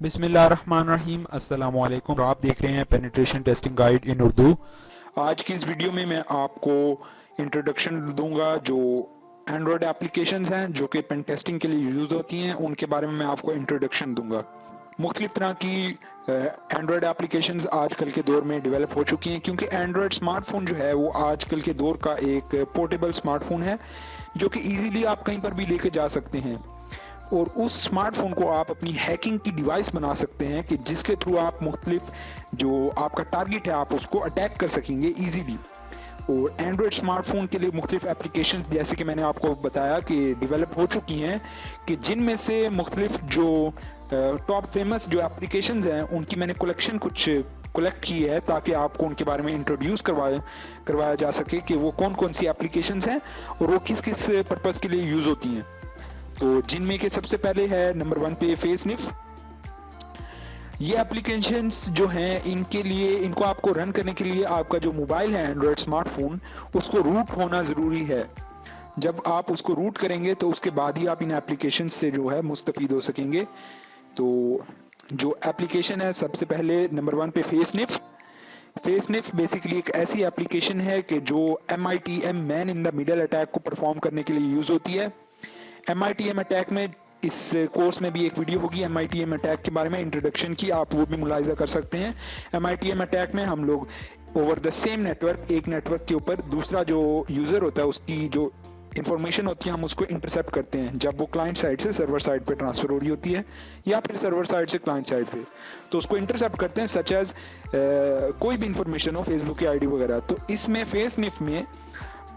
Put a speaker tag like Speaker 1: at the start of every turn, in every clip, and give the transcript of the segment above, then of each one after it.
Speaker 1: बिस्मिल्लाहिर्रहमानिर्रहीम अस्सलाम वालेकुम। आप देख रहे हैं पेनिट्रेशन टेस्टिंग गाइड इन उर्दू। आज की इस वीडियो में मैं आपको इंट्रोडक्शन दूंगा जो एंड्रॉयड एप्लीकेशंस हैं जो कि पेन टेस्टिंग के लिए यूज़ होती हैं, उनके बारे में मैं आपको इंट्रोडक्शन दूंगा। मुख्तलिफ तरह की एंड्रॉयड एप्लीकेशंस आजकल के दौर में डेवलप हो चुकी हैं क्योंकि एंड्रॉयड स्मार्टफोन जो है वो आजकल के दौर का एक पोर्टेबल स्मार्टफोन है जो कि ईजीली आप कहीं पर भी लेके जा सकते हैं और उस स्मार्टफोन को आप अपनी हैकिंग की डिवाइस बना सकते हैं कि जिसके थ्रू आप मुख्तलिफ जो आपका टारगेट है आप उसको अटैक कर सकेंगे ईजीली। और एंड्रॉयड स्मार्टफोन के लिए मुख्तलिफ एप्लीकेशन जैसे कि मैंने आपको बताया कि डेवलप हो चुकी हैं कि जिनमें से मुख्तलिफ जो टॉप फेमस जो एप्लीकेशन हैं उनकी मैंने कलेक्शन कुछ कलेक्ट की है ताकि आपको उनके बारे में इंट्रोड्यूस करवाया जा सके कि वो कौन कौन सी एप्लीकेशंस हैं और वो किस किस पर्पज़ के लिए यूज़ होती हैं। तो जिनमें के सबसे पहले है नंबर 1 पे फेसनिफ। ये एप्लीकेशंस जो हैं इनके लिए इनको आपको रन करने के लिए आपका जो मोबाइल है एंड्रॉयड स्मार्टफोन उसको रूट होना ज़रूरी है। जब आप उसको रूट करेंगे तो उसके बाद ही आप इन एप्लीकेशन से जो है मुस्तफ़ीद हो सकेंगे। तो जो एप्लीकेशन है सबसे पहले नंबर 1 पे फेसनिफ। फेसनिफ बेसिकली एक ऐसी एप्लीकेशन है कि जो MITM man in the middle attack को परफॉर्म करने के लिए यूज़ होती है। MITM अटैक में इस कोर्स में भी एक वीडियो होगी MITM अटैक के बारे में इंट्रोडक्शन की, आप वो भी मुलाहिजा कर सकते हैं। MITM अटैक में हम लोग ओवर द सेम नेटवर्क एक नेटवर्क के ऊपर दूसरा जो यूज़र होता है उसकी जो इंफॉर्मेशन होती है हम उसको इंटरसेप्ट करते हैं जब वो क्लाइंट साइड से सर्वर साइड पे ट्रांसफ़र हो रही होती है या फिर सर्वर साइड से क्लाइंट साइड पे, तो उसको इंटरसेप्ट करते हैं सच एज कोई भी इंफॉर्मेशन हो फेसबुक की आईडी वगैरह। तो इसमें फेसनिफ में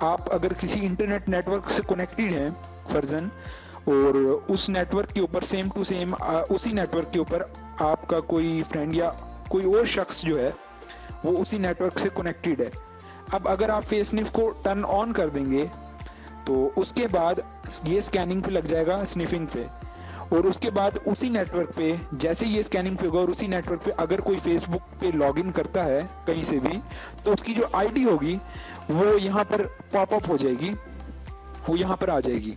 Speaker 1: आप अगर किसी इंटरनेट नेटवर्क से कनेक्टेड हैं फर्जन और उस नेटवर्क के ऊपर सेम टू सेम उसी नेटवर्क के ऊपर आपका कोई फ्रेंड या कोई और शख्स जो है वो उसी नेटवर्क से कनेक्टेड है। अब अगर आप फेसनिफ को टर्न ऑन कर देंगे तो उसके बाद ये स्कैनिंग पे लग जाएगा स्निफिंग पे, और उसके बाद उसी नेटवर्क पे जैसे ये स्कैनिंग पे होगा और उसी नेटवर्क पे अगर कोई फेसबुक पे लॉगिन करता है कहीं से भी तो उसकी जो आईडी होगी वो यहाँ पर पॉपअप हो जाएगी, वो यहाँ पर आ जाएगी।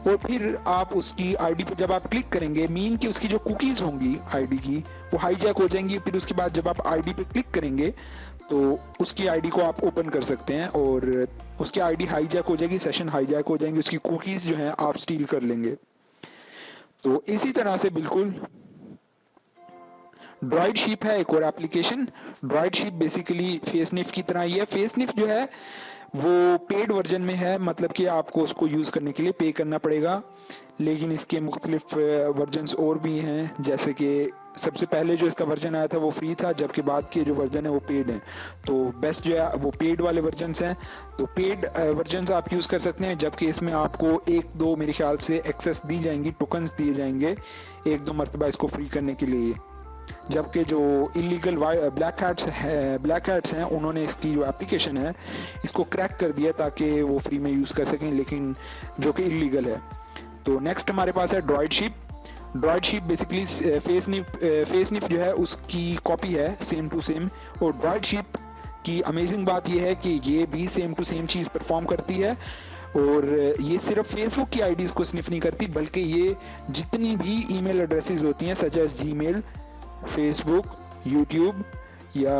Speaker 1: और फिर आप उसकी आईडी पर जब आप क्लिक करेंगे मीन कि उसकी जो कुकीज़ होंगी आईडी की वो हाईजैक हो जाएंगी। फिर उसके बाद जब आप आईडी पे क्लिक करेंगे तो उसकी आईडी को आप ओपन कर सकते हैं और उसकी आईडी हाईजैक हो जाएगी, सेशन हाईजैक हो जाएंगे, उसकी कुकीज़ जो हैं आप स्टील कर लेंगे। तो इसी तरह से बिल्कुल ड्रॉइड शीप है एक और एप्लीकेशन। ड्रॉइड शीप बेसिकली फेसनिफ की तरह ही है। फेसनिफ जो है वो पेड वर्जन में है, मतलब कि आपको उसको यूज़ करने के लिए पे करना पड़ेगा, लेकिन इसके मुख्तलिफ वर्जन्स और भी हैं। जैसे कि सबसे पहले जो इसका वर्जन आया था वो फ्री था, जबकि बाद के जो वर्जन है वो पेड हैं। तो बेस्ट जो है वो पेड वाले वर्जन्स हैं। तो पेड वर्जन्स आप यूज़ कर सकते हैं, जबकि इसमें आपको एक दो मेरे ख्याल से एक्सेस दी जाएंगी, टोकन्स दिए जाएंगे एक दो मरतबा इसको फ्री करने के लिए। जबकि जो इलीगल ब्लैक हैट्स हैं उन्होंने इसकी जो एप्लीकेशन है इसको क्रैक कर दिया ताकि वो फ्री में यूज़ कर सकें, लेकिन जो कि इलीगल है। तो नेक्स्ट हमारे पास है droid sheep. Droid sheep basically FaceNiff जो है उसकी कॉपी है सेम टू सेम। और ड्रॉइड शीप की अमेजिंग बात यह है कि ये भी सेम टू सेम चीज़ परफॉर्म करती है और ये सिर्फ फेसबुक की आईडीज़ को स्निफ नहीं करती बल्कि ये जितनी भी ईमेल एड्रेसेस होती हैं such as Gmail, Facebook, YouTube या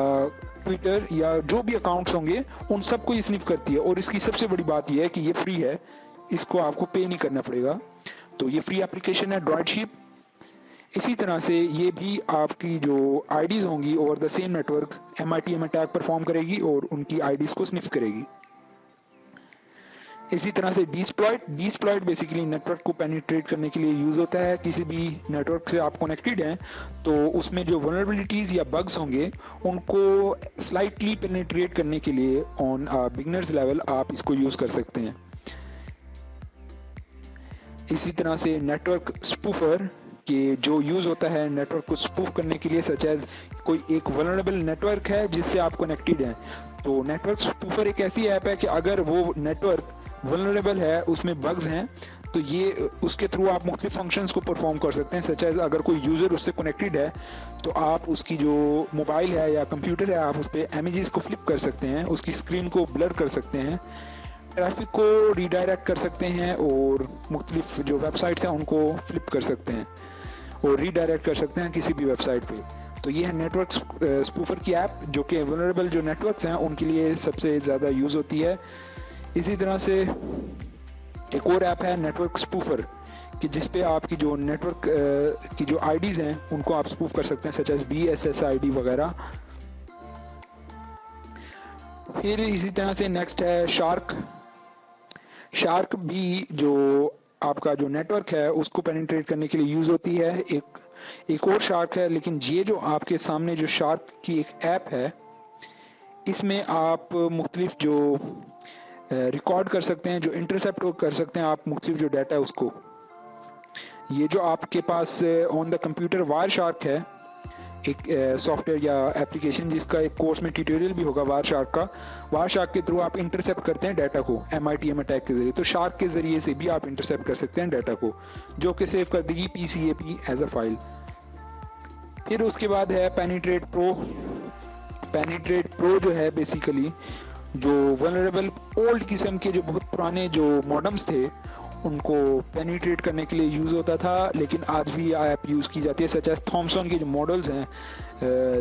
Speaker 1: ट्विटर या जो भी अकाउंट्स होंगे उन सबको ये स्निफ करती है। और इसकी सबसे बड़ी बात यह है कि ये फ्री है, इसको आपको पे नहीं करना पड़ेगा। तो ये फ्री एप्लीकेशन है ड्रॉइड शीप। इसी तरह से ये भी आपकी जो आईडीज़ होंगी over the same network MITM attack perform करेगी और उनकी आईडीज़ को स्निफ करेगी। इसी तरह से डिस्प्लॉयड बेसिकली नेटवर्क को पेनिट्रेट करने के लिए यूज़ होता है। किसी भी नेटवर्क से आप कनेक्टेड हैं तो उसमें जो वल्नरेबिलिटीज़ या बग्स होंगे उनको स्लाइटली पेनिट्रेट करने के लिए ऑन बिगनर्स लेवल आप इसको यूज़ कर सकते हैं। इसी तरह से नेटवर्क स्पूफर के जो यूज़ होता है नेटवर्क को स्पूफ करने के लिए सच एज कोई एक वल्नरेबल नेटवर्क है जिससे आप कनेक्टेड हैं तो नेटवर्क स्पूफर एक ऐसी ऐप है कि अगर वो नेटवर्क वल्नरेबल है उसमें बग्स हैं तो ये उसके थ्रू आप मुख्तलिफ फंक्शंस को परफॉर्म कर सकते हैं। सच एज अगर कोई यूज़र उससे कनेक्टेड है तो आप उसकी जो मोबाइल है या कंप्यूटर है आप उस पर इमेजेस को फ्लिप कर सकते हैं, उसकी स्क्रीन को ब्लर कर सकते हैं, ट्रैफिक को रीडायरेक्ट कर सकते हैं और मुख्तलिफ जो वेबसाइट्स हैं उनको फ्लिप कर सकते हैं। और रीडायरेक्ट कर सकते हैं किसी भी वेबसाइट पे। तो ये है नेटवर्क स्पूफर की ऐप, जो कि वल्नरेबल जो नेटवर्क्स हैं उनके लिए सबसे ज़्यादा यूज़ होती है। इसी तरह से एक और ऐप है नेटवर्क स्पूफर, कि जिस पे आपकी जो नेटवर्क की जो आईडीज़ हैं उनको आप स्पूफ कर सकते हैं, सच एज BSS ID वगैरह। फिर इसी तरह से नेक्स्ट है शार्क। शार्क भी जो आपका जो नेटवर्क है उसको पेनिट्रेट करने के लिए यूज़ होती है। एक और शार्क है, लेकिन ये जो आपके सामने जो शार्क की एक ऐप है, इसमें आप मुख्तलिफ जो रिकॉर्ड कर सकते हैं, जो इंटरसेप्ट कर सकते हैं आप मुख्तलिफ जो डाटा है उसको। ये जो आपके pass on the computer wire shark है, एक सॉफ्टवेयर या एप्लीकेशन जिसका एक कोर्स में ट्यूटोरियल भी होगा वायर शार्क का। वायर शार्क के थ्रू आप इंटरसेप्ट करते हैं डाटा को MITM अटैक के जरिए। तो शार्क के जरिए से भी आप इंटरसेप्ट कर सकते हैं डाटा को, जो कि सेव कर देगी PCAP एज अ फाइल। फिर उसके बाद है पेनिट्रेट प्रो। पेनिट्रेट प्रो जो है बेसिकली जो वल्नरेबल ओल्ड किस्म के जो बहुत पुराने जो मॉडम्स थे उनको पेनिट्रेट करने के लिए यूज़ होता था, लेकिन आज भी ऐप यूज़ की जाती है। सच एज थॉमसन के जो मॉडल्स हैं,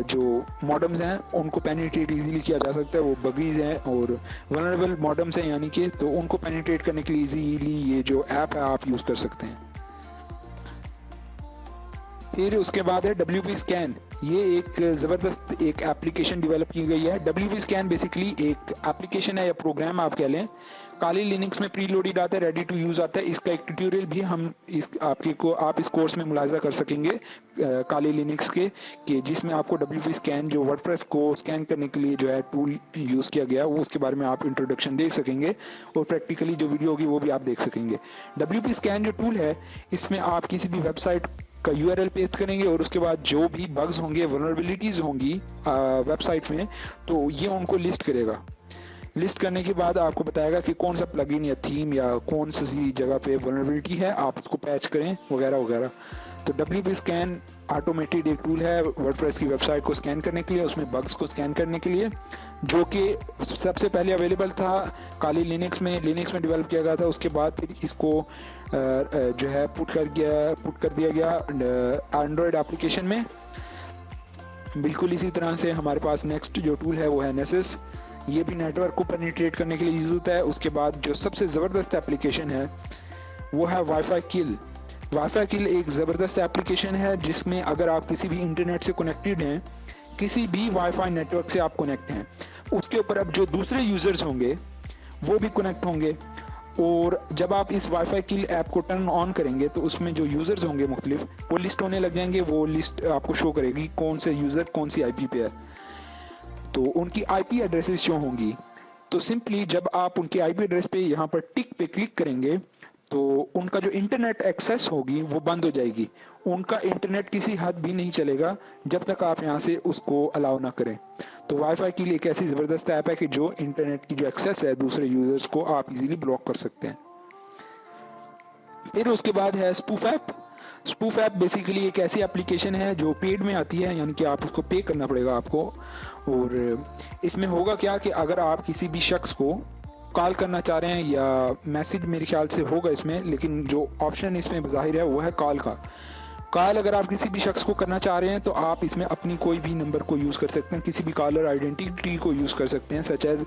Speaker 1: जो मॉडम्स हैं उनको पेनिट्रेट इजीली किया जा सकता है। वो बगीज हैं और वल्नरेबल मॉडम्स हैं यानी कि, तो उनको पेनिट्रेट करने के लिए इजीली ये जो ऐप है आप यूज़ कर सकते हैं। फिर उसके बाद है WP स्कैन। ये एक ज़बरदस्त एक एप्लीकेशन डेवलप की गई है। WP स्कैन बेसिकली एक एप्लीकेशन है या प्रोग्राम आप कह लें, काली लिनक्स में प्री लोडेड आता है, रेडी टू यूज़ आता है। इसका एक ट्यूटोरियल भी हम आप इस कोर्स में मुलाजा कर सकेंगे काली लिनक्स के, कि जिसमें आपको WP स्कैन जो वर्डप्रेस को स्कैन करने के लिए जो है टूल यूज़ किया गया, वो उसके बारे में आप इंट्रोडक्शन देख सकेंगे और प्रैक्टिकली जो वीडियो होगी वो भी आप देख सकेंगे। WP स्कैन जो टूल है, इसमें आप किसी भी वेबसाइट का URL पेस्ट करेंगे और उसके बाद जो भी बग्स होंगे, वल्नरेबिलिटीज़ होंगी वेबसाइट में, तो ये उनको लिस्ट करेगा। लिस्ट करने के बाद आपको बताएगा कि कौन सा प्लगइन या थीम या कौन सी जगह पे वल्नरेबिलिटी है, आप उसको पैच करें वगैरह वगैरह। तो WP स्कैन ऑटोमेटेड एक टूल है वर्डप्रेस की वेबसाइट को स्कैन करने के लिए, उसमें बग्स को स्कैन करने के लिए, जो कि सबसे पहले अवेलेबल था काली लिनक्स में डेवलप किया गया था। उसके बाद फिर इसको जो है पुट कर दिया गया एंड्रॉयड एप्लीकेशन में। बिल्कुल इसी तरह से हमारे पास नेक्स्ट जो टूल है वो है नेसेस। ये भी नेटवर्क को पेनिट्रेट करने के लिए यूज़ होता है। उसके बाद जो सबसे ज़बरदस्त एप्लीकेशन है वो है वाईफाई किल। वाईफाई किल एक ज़बरदस्त एप्लीकेशन है जिसमें अगर आप किसी भी इंटरनेट से कनेक्टेड हैं, किसी भी वाईफाई नेटवर्क से आप कनेक्ट हैं, उसके ऊपर अब जो दूसरे यूज़र्स होंगे वो भी कनेक्ट होंगे, और जब आप इस वाईफाई किल ऐप को टर्न ऑन करेंगे तो उसमें जो यूज़र्स होंगे मुख्तलिफ, वो लिस्ट होने लग जाएंगे। वो लिस्ट आपको शो करेगी कौन से यूज़र कौन सी IP पे है, तो उनकी IP एड्रेसेस शो होंगी। तो सिंपली जब आप उनकी IP एड्रेस पे यहाँ पर टिक पे क्लिक करेंगे तो उनका जो इंटरनेट एक्सेस होगी वो बंद हो जाएगी। उनका इंटरनेट किसी हद भी नहीं चलेगा जब तक आप यहाँ से उसको अलाउ ना करें। तो वाईफाई के लिए एक ऐसी ज़बरदस्त ऐप है कि जो इंटरनेट की जो एक्सेस है दूसरे यूज़र्स को आप इजीली ब्लॉक कर सकते हैं। फिर उसके बाद है spoof app. Spoof app basically एक ऐसी एप्लीकेशन है जो पेड में आती है, यानी कि आप उसको पे करना पड़ेगा आपको। और इसमें होगा क्या कि अगर आप किसी भी शख्स को कॉल करना चाह रहे हैं, या मैसेज मेरे ख्याल से होगा इसमें, लेकिन जो ऑप्शन इसमें ज़ाहिर है वो है कॉल का। कॉल अगर आप किसी भी शख्स को करना चाह रहे हैं तो आप इसमें अपनी कोई भी नंबर को यूज़ कर सकते हैं, किसी भी कॉलर आइडेंटिटी को यूज़ कर सकते हैं, सच एज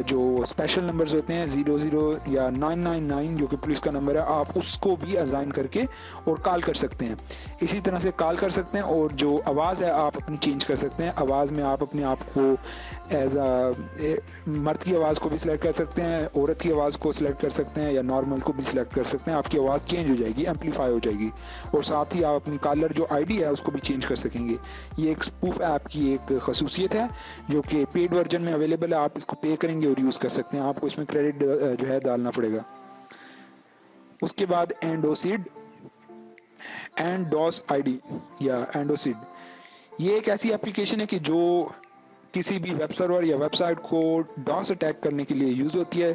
Speaker 1: जो स्पेशल नंबर्स होते हैं 00 या 999 जो कि पुलिस का नंबर है, आप उसको भी असाइन करके और कॉल कर सकते हैं। इसी तरह से कॉल कर सकते हैं, और जो आवाज़ है आप अपनी चेंज कर सकते हैं। आवाज़ में आप अपने आप को एज मर्द की आवाज़ को भी सिलेक्ट कर सकते हैं, औरत की आवाज़ को सिलेक्ट कर सकते हैं, या नॉर्मल को भी सिलेक्ट कर सकते हैं। आपकी आवाज़ चेंज हो जाएगी, एम्पलीफाई हो जाएगी, और साथ ही आप अपनी कॉलर जो ID है उसको भी चेंज कर सकेंगे। ये एक स्पूफ ऐप की एक खसूसियत है जो कि पेड वर्जन में अवेलेबल है। आप इसको पे करेंगे और यूज़ कर सकते हैं, आपको इसमें क्रेडिट जो है डालना पड़ेगा। उसके बाद एंडोसिड, एंडोस ID या एंडोसिड, ये एक ऐसी एप्लीकेशन है कि जो किसी भी वेब सर्वर या वेबसाइट को डॉस अटैक करने के लिए यूज़ होती है।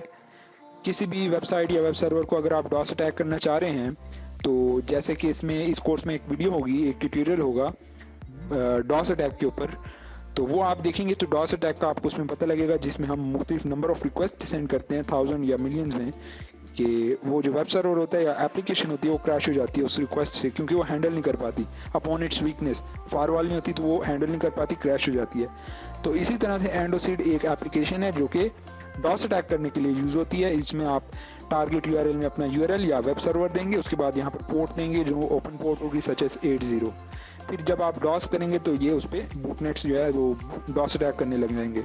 Speaker 1: किसी भी वेबसाइट या वेब सर्वर को अगर आप डॉस अटैक करना चाह रहे हैं, तो जैसे कि इस कोर्स में एक वीडियो होगी, एक ट्यूटोरियल होगा डॉस अटैक के ऊपर, तो वो आप देखेंगे तो डॉस अटैक का आपको उसमें पता लगेगा, जिसमें हम मुख्तलिफ नंबर ऑफ रिक्वेस्ट सेंड करते हैं 1000 या मिलियंस में, कि वो जो वेब सर्वर होता है या एप्लीकेशन होती है वो क्रैश हो जाती है उस रिक्वेस्ट से, क्योंकि वो हैंडल नहीं कर पाती अपॉन इट्स वीकनेस। फायरवॉल नहीं होती तो वो हैंडल नहीं कर पाती, क्रैश हो जाती है। तो इसी तरह से एंडोसीड एक एप्लीकेशन है जो कि डॉस अटैक करने के लिए यूज़ होती है। इसमें आप टारगेट यूआरएल में अपना यूआरएल या वेब सर्वर देंगे, उसके बाद यहाँ पर पोर्ट देंगे जो ओपन पोर्ट होगी सच एस 80। फिर जब आप डॉस करेंगे तो ये उस पर बूटनेट्स जो है वो डॉस अटैक करने लग जाएंगे।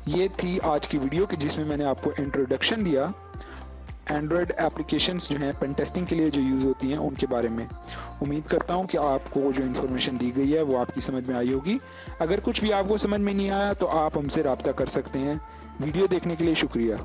Speaker 1: ये थी आज की वीडियो कि जिसमें मैंने आपको इंट्रोडक्शन दिया एंड्रॉयड एप्लीकेशंस जो हैं पेन टेस्टिंग के लिए जो यूज़ होती हैं उनके बारे में। उम्मीद करता हूं कि आपको जो इन्फॉर्मेशन दी गई है वो आपकी समझ में आई होगी। अगर कुछ भी आपको समझ में नहीं आया तो आप हमसे रब्ता कर सकते हैं। वीडियो देखने के लिए शुक्रिया।